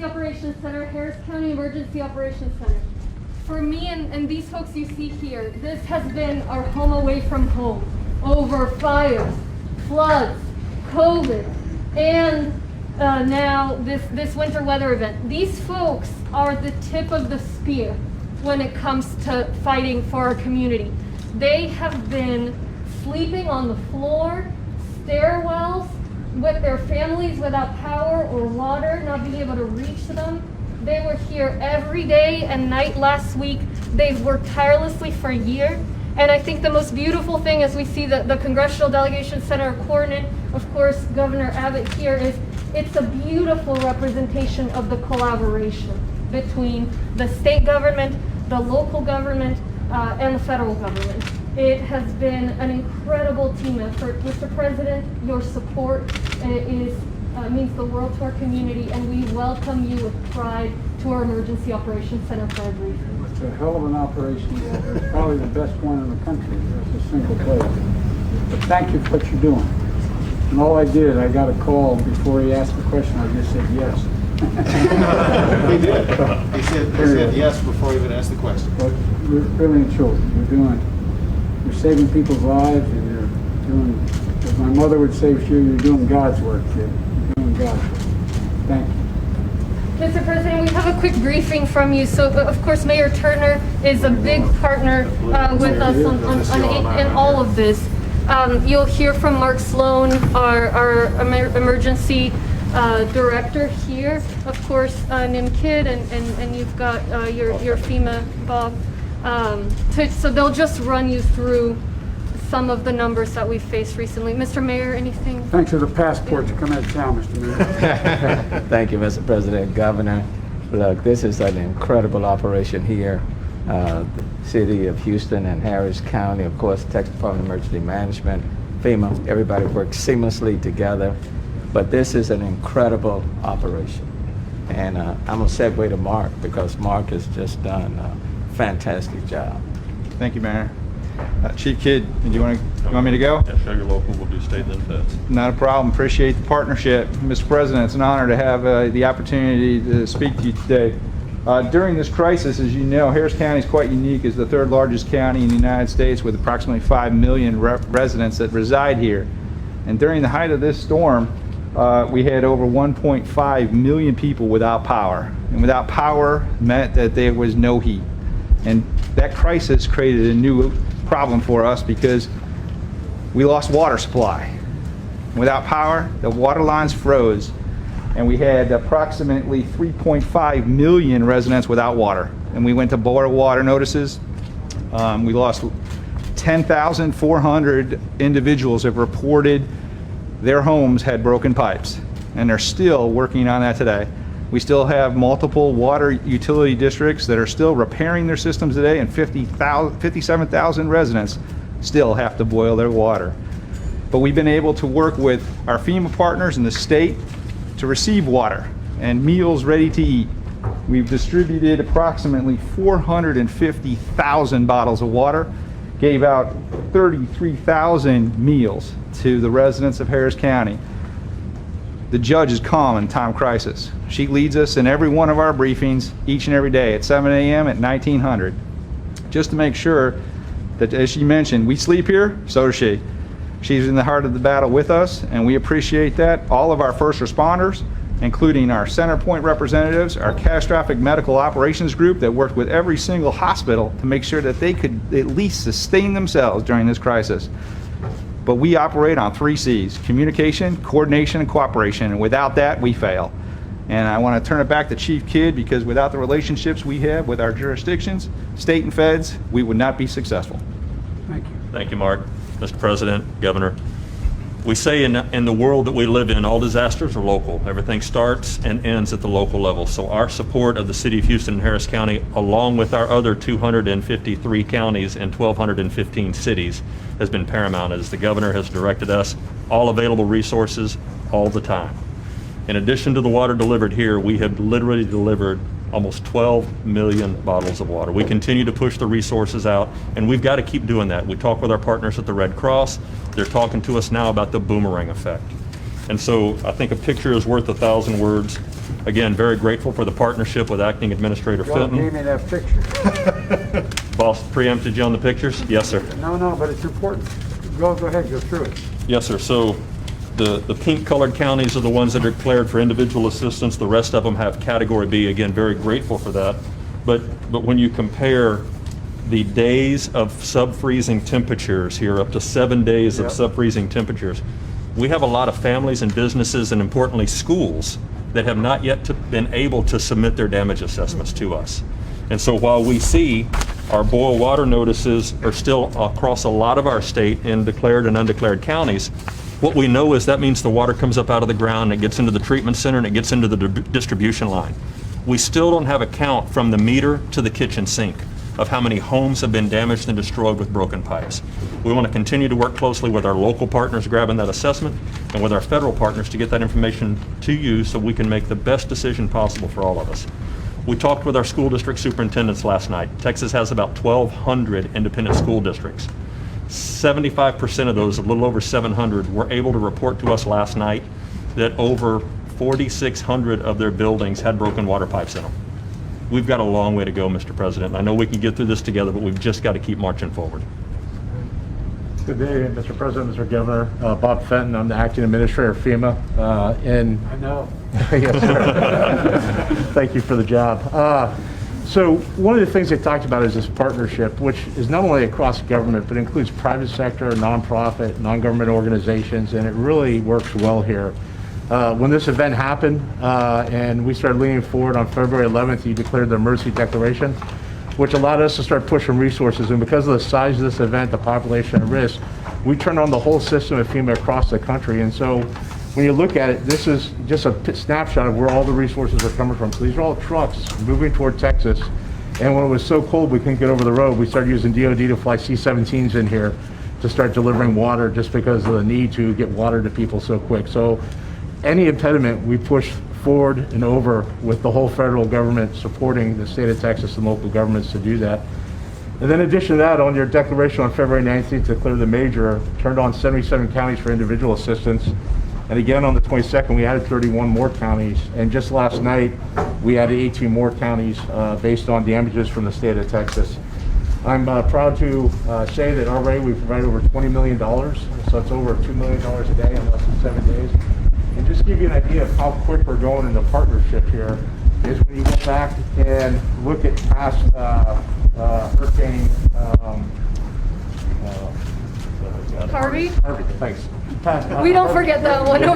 Operations Center, Harris County Emergency Operations Center. For me and these folks you see here, this has been our home away from home. Over fires, floods, COVID, and now this winter weather event. These folks are the tip of the spear when it comes to fighting for our community. They have been sleeping on the floor, stairwells, with their families without power or water, not being able to reach them. They were here every day and night last week. They've worked tirelessly for a year. And I think the most beautiful thing as we see the Congressional Delegation Center coordinate, of course, Governor Abbott here, is it's a beautiful representation of the collaboration between the state government, the local government, and the federal government. It has been an incredible team effort. Mr. President, your support means the world to our community, and we welcome you with pride to our Emergency Operations Center for our briefing. It's a hell of an operation. It's probably the best one in the country. It's a single place. But thank you for what you're doing. And all I did, I got a call before he asked the question. I just said yes. He did. He said yes before he even asked the question. But really and truly, you're saving people's lives, and you're doing, as my mother would say, you're doing God's work, kid. You're doing God's work. Thank you. Mr. President, we have a quick briefing from you. So, of course, Mayor Turner is a big partner with us in all of this. You'll hear from Mark Sloan, our emergency director here. Of course, Nim Kidd, and you've got your FEMA Bob. So they'll just run you through some of the numbers that we've faced recently. Mr. Mayor, anything? Thanks for the passport to come out of town, Mr. Mayor. Thank you, Mr. President, Governor. Look, this is an incredible operation here. The City of Houston and Harris County, of course, Texas Department of Emergency Management, FEMA, everybody works seamlessly together. But this is an incredible operation. And I'm going to segue to Mark, because Mark has just done a fantastic job. Thank you, Mayor. Chief Kidd, you want me to go? Yeah, show your local, we'll do state then feds. Not a problem. Appreciate the partnership. Mr. President, it's an honor to have the opportunity to speak to you today. During this crisis, as you know, Harris County is quite unique as the third largest county in the United States with approximately 5 million residents that reside here. And during the height of this storm, we had over 1.5 million people without power. And without power meant that there was no heat. And that crisis created a new problem for us because we lost water supply. Without power, the water lines froze, and we had approximately 3.5 million residents without water. And we went to boil water notices. We lost 10,400 individuals have reported their homes had broken pipes, and they're still working on that today. We still have multiple water utility districts that are still repairing their systems today, and 57,000 residents still have to boil their water. But we've been able to work with our FEMA partners in the state to receive water and meals ready to eat. We've distributed approximately 450,000 bottles of water, gave out 33,000 meals to the residents of Harris County. The judge is calm in time of crisis. She leads us in every one of our briefings each and every day at 7 a.m. at 1900, just to make sure that, as she mentioned, we sleep here, so does she. She's in the heart of the battle with us, and we appreciate that. All of our first responders, including our center point representatives, our catastrophic medical operations group that worked with every single hospital to make sure that they could at least sustain themselves during this crisis. But we operate on 3 C's: communication, coordination, and cooperation, and without that, we fail. And I want to turn it back to Chief Kidd, because without the relationships we have with our jurisdictions, state and feds, we would not be successful. Thank you. Thank you, Mark. Mr. President, Governor, we say in the world that we live in, all disasters are local. Everything starts and ends at the local level. So our support of the City of Houston and Harris County, along with our other 253 counties and 1,215 cities, has been paramount as the governor has directed us all available resources all the time. In addition to the water delivered here, we have literally delivered almost 12 million bottles of water. We continue to push the resources out, and we've got to keep doing that. We talk with our partners at the Red Cross. They're talking to us now about the boomerang effect. And so I think a picture is worth 1,000 words. Again, very grateful for the partnership with Acting Administrator Well, gave Fenton. me that picture. Boss preempted you on the pictures? Yes, sir. No, but it's important. Go ahead, go through it. Yes, sir. So the pink colored counties are the ones that are declared for individual assistance. The rest of them have category B. Again, very grateful for that. But when you compare the days of sub-freezing temperatures here, up to 7 days of Yep. sub-freezing temperatures, we have a lot of families and businesses and importantly schools that have not yet been able to submit their damage assessments to us. And so while we see our boil water notices are still across a lot of our state in declared and undeclared counties, what we know is that means the water comes up out of the ground, it gets into the treatment center, and it gets into the distribution line. We still don't have a count from the meter to the kitchen sink of how many homes have been damaged and destroyed with broken pipes. We want to continue to work closely with our local partners grabbing that assessment and with our federal partners to get that information to you so we can make the best decision possible for all of us. We talked with our school district superintendents last night. Texas has about 1,200 independent school districts. 75% of those, a little over 700, were able to report to us last night that over 4,600 of their buildings had broken water pipes in them. We've got a long way to go, Mr. President. I know we can get through this together, but we've just got to keep marching forward. Good day, Mr. President, Mr. Governor. Bob Fenton, I'm the acting administrator of FEMA. I know. Yes, sir. Thank you for the job. So one of the things they talked about is this partnership, which is not only across government, but includes private sector, nonprofit, non-government organizations, and it really works well here. When this event happened and we started leaning forward on February 11th, you declared the emergency declaration, which allowed us to start pushing resources. And because of the size of this event, the population at risk, we turned on the whole system of FEMA across the country. And so when you look at it, this is just a snapshot of where all the resources are coming from. So these are all trucks moving toward Texas. And when it was so cold we couldn't get over the road, we started using DOD to fly C-17s in here to start delivering water just because of the need to get water to people so quick. So any impediment, we push forward and over with the whole federal government supporting the state of Texas and local governments to do that. And then in addition to that, on your declaration on February 19th to declare the major, turned on 77 counties for individual assistance. And again, on the 22nd, we added 31 more counties. And just last night, we added 18 more counties based on damages from the state of Texas. I'm proud to say that already we've provided over $20 million. So it's over $2 million a day in less than 7 days. And just to give you an idea of how quick we're going in the partnership here is when you go back and look at past hurricane Harvey? Thanks. Past, We don't forget that one over